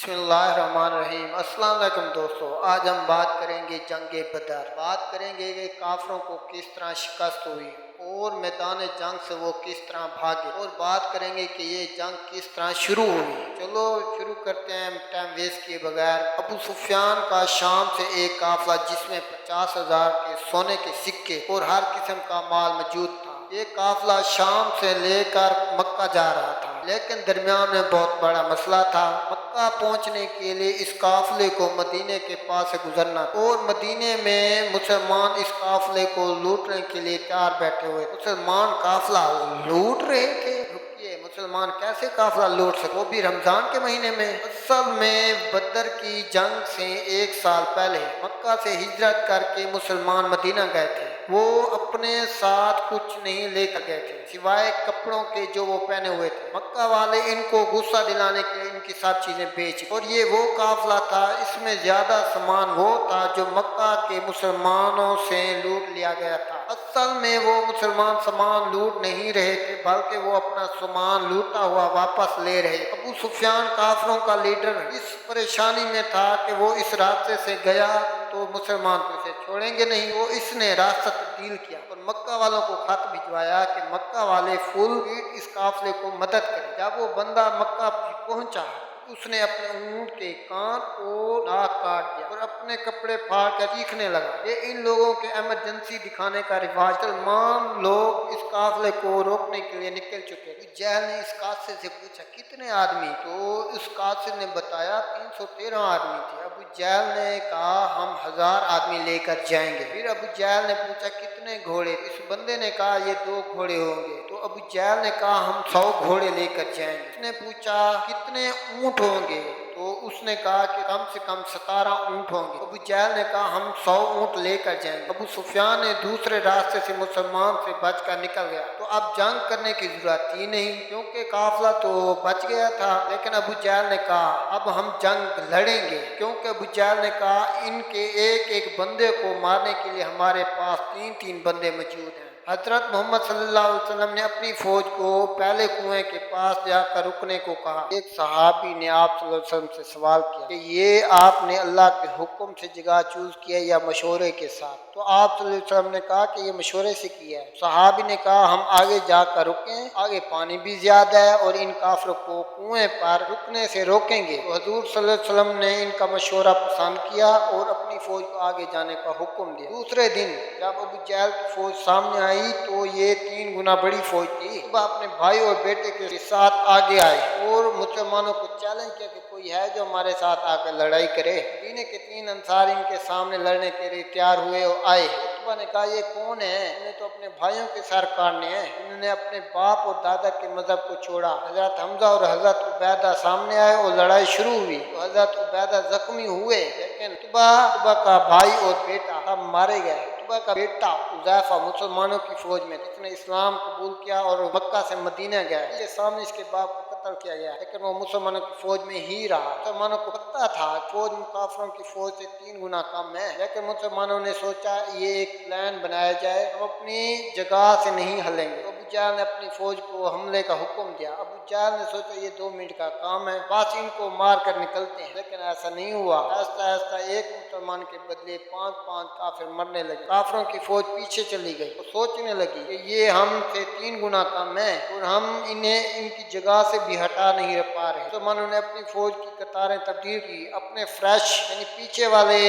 بسم اللہ الرحمن الرحیم۔ السلام علیکم دوستو، آج ہم بات کریں گے جنگ بدر۔ بات کریں گے کہ کافروں کو کس طرح شکست ہوئی اور میدان جنگ سے وہ کس طرح بھاگے، اور بات کریں گے کہ یہ جنگ کس طرح شروع ہوئی۔ چلو شروع کرتے ہیں ٹائم ویسٹ کیے بغیر۔ ابو سفیان کا شام سے ایک قافلہ جس میں 50,000 کے سونے کے سکے اور ہر قسم کا مال موجود تھا، یہ قافلہ شام سے لے کر مکہ جا رہا تھا، لیکن درمیان میں بہت بڑا مسئلہ تھا۔ مکہ پہنچنے کے لیے اس قافلے کو مدینے کے پاس سے گزرنا تھا، اور مدینے میں مسلمان اس قافلے کو لوٹنے کے لیے تیار بیٹھے ہوئے۔ مسلمان قافلہ لوٹ رہے تھے۔ رکیے، مسلمان کیسے قافلہ لوٹ سکے، وہ بھی رمضان کے مہینے میں؟ اصل میں بدر کی جنگ سے 1 سال پہلے مکہ سے ہجرت کر کے مسلمان مدینہ گئے تھے۔ وہ اپنے ساتھ کچھ نہیں لے کر گئے تھے سوائے کپڑوں کے جو وہ پہنے ہوئے تھے۔ مکہ والے ان کو غصہ دلانے کے لیے ان کی سب چیزیں بیچ، اور یہ وہ قافلہ تھا، اس میں زیادہ سامان وہ تھا جو مکہ کے مسلمانوں سے لوٹ لیا گیا تھا۔ اصل میں وہ مسلمان سامان لوٹ نہیں رہے تھے، بلکہ وہ اپنا سامان لوٹا ہوا واپس لے رہے۔ ابو سفیان کافروں کا لیڈر اس پریشانی میں تھا کہ وہ اس راستے سے گیا تو مسلمان تو اسے چھوڑیں گے نہیں۔ وہ اس نے راستہ تبدیل کیا اور مکہ والوں کو خط بھجوایا کہ مکہ والے فل پیٹ اس قافلے کو مدد کریں۔ جب وہ بندہ مکہ پہنچا، اس نے اپنے اونٹ کے کان اور ناک کاٹ دیا اور اپنے کپڑے پھاڑ کر چیخنے لگا۔ یہ ان لوگوں کے ایمرجنسی دکھانے کا رواج۔ مسلمان لوگ اس قافلے کو روکنے کے لیے نکل چکے۔ جہل نے اس قاصد سے پوچھا کتنے آدمی؟ تو اس قاصد نے بتایا 313 آدمی تھے۔ ابو جہل نے کہا ہم 1000 آدمی لے کر جائیں گے۔ پھر ابو جہل نے پوچھا کتنے گھوڑے؟ اس بندے نے کہا یہ 2 گھوڑے ہوں گے۔ تو ابو جہل نے کہا ہم 100 گھوڑے لے کر جائیں گے۔ اس نے پوچھا کتنے اونٹ ہوں گے؟ تو اس نے کہا کہ کم سے کم 17 اونٹ ہوں گے۔ ابو جہل نے کہا ہم 100 اونٹ لے کر جائیں گے۔ ابو سفیان نے دوسرے راستے سے مسلمان سے بچ کر نکل گیا، تو اب جنگ کرنے کی ضرورت ہی نہیں کیونکہ قافلہ تو بچ گیا تھا۔ لیکن ابو جہل نے کہا اب ہم جنگ لڑیں گے، کیونکہ ابو جہل نے کہا ان کے ایک ایک بندے کو مارنے کے لیے ہمارے پاس 3 بندے موجود ہیں۔ حضرت محمد صلی اللہ علیہ وسلم نے اپنی فوج کو پہلے کنویں کے پاس جا کر رکنے کو کہا۔ ایک صحابی نے آپ صلی اللہ علیہ وسلم سے سوال کیا کہ یہ آپ نے اللہ کے حکم سے جگہ چوز کیا یا مشورے کے ساتھ؟ تو آپ صلی اللہ علیہ وسلم نے کہا کہ یہ مشورے سے کیا ہے۔ صحابی نے کہا ہم آگے جا کر رکیں، آگے پانی بھی زیادہ ہے اور ان کافروں کو کنویں پر رکنے سے روکیں گے۔ تو حضور صلی اللہ علیہ وسلم نے ان کا مشورہ پسند کیا اور اپنی فوج کو آگے جانے کا حکم دیا۔ دوسرے دن جب ابو جہل کی فوج سامنے آئی تو یہ 3 گنا بڑی فوج تھی۔ وہ اپنے بھائی اور بیٹے کے ساتھ آگے آئے اور مسلمانوں کو چیلنج کیا کہ کوئی ہے جو ہمارے ساتھ آ کر لڑائی کرے۔ مدینے کے 3 انصار ان کے سامنے لڑنے کے لیے تیار ہوئے اور آئے۔ عتبہ نے کہا یہ کون ہے؟ انہیں تو اپنے بھائیوں کے سر کاٹنے ہیں۔ انہوں نے اپنے باپ اور دادا کے مذہب کو چھوڑا۔ حضرت حمزہ اور حضرت عبیدہ سامنے آئے اور لڑائی شروع ہوئی تو حضرت عبیدہ زخمی ہوئے، لیکن عتبہ کا بھائی اور بیٹا سب مارے گئے۔ عتبہ کا بیٹا حذیفہ مسلمانوں کی فوج میں جس نے اسلام قبول کیا اور مکہ سے مدینہ گیا، اس کے سامنے اس کے باپ کو قتل کیا گیا، لیکن وہ مسلمانوں کی فوج میں ہی رہا۔ مسلمانوں کو پتہ تھا فوج کافروں کی فوج سے 3 گنا کم ہے، لیکن مسلمانوں نے سوچا یہ ایک پلان بنایا جائے، ہم اپنی جگہ سے نہیں ہلیں گے۔ ابو جہل نے اپنی فوج کو حملے کا حکم دیا۔ ابو جہل نے سوچا یہ 2 منٹ کا کام ہے، بس ان کو مار کر نکلتے ہیں، لیکن ایسا نہیں ہوا۔ آہستہ آہستہ ایک مسلمان کے بدلے 5 کافر مرنے لگے۔ کافروں کی فوج پیچھے چلی گئی، وہ سوچنے لگی کہ یہ ہم سے 3 گنا کم ہے اور ہم انہیں ان کی جگہ سے بھی ہٹا نہیں پا رہے۔ مسلمانوں نے اپنی فوج کی قطاریں تبدیل کی، اپنے فریش یعنی پیچھے والے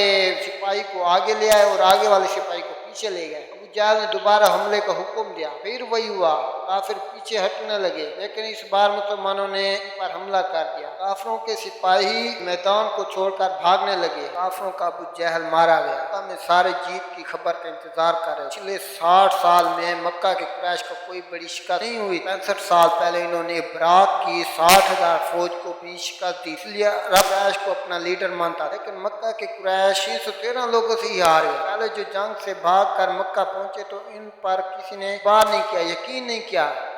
سپاہی کو آگے لے آئے اور آگے والے سپاہی کو پیچھے لے گئے۔ ابو جہل نے دوبارہ حملے کا حکم دیا، پھر وہی ہوا، کافر پیچھے ہٹنے لگے، لیکن اس بار مسلمانوں نے ان پر حملہ کر دیا۔ کافروں کے سپاہی میدان کو چھوڑ کر بھاگنے لگے۔ کافروں کا ابو جہل مارا گیا۔ مکہ میں سارے جیت کی خبر کا انتظار کر رہے۔ پچھلے 60 سال میں مکہ کے قریش کو کوئی بڑی شکست نہیں ہوئی۔ 65 سال پہلے انہوں نے براق کی 60,000 فوج کو بھی شکست دی، اس لیے رب قریش کو اپنا لیڈر مانتا، لیکن مکہ کے قریش 313 لوگوں سے ہی ہار گئے۔ پہلے جو جنگ سے بھاگ کر مکہ پہنچے تو ان پر کسی نے بار نہیں کیا، یقین نہیں کیا،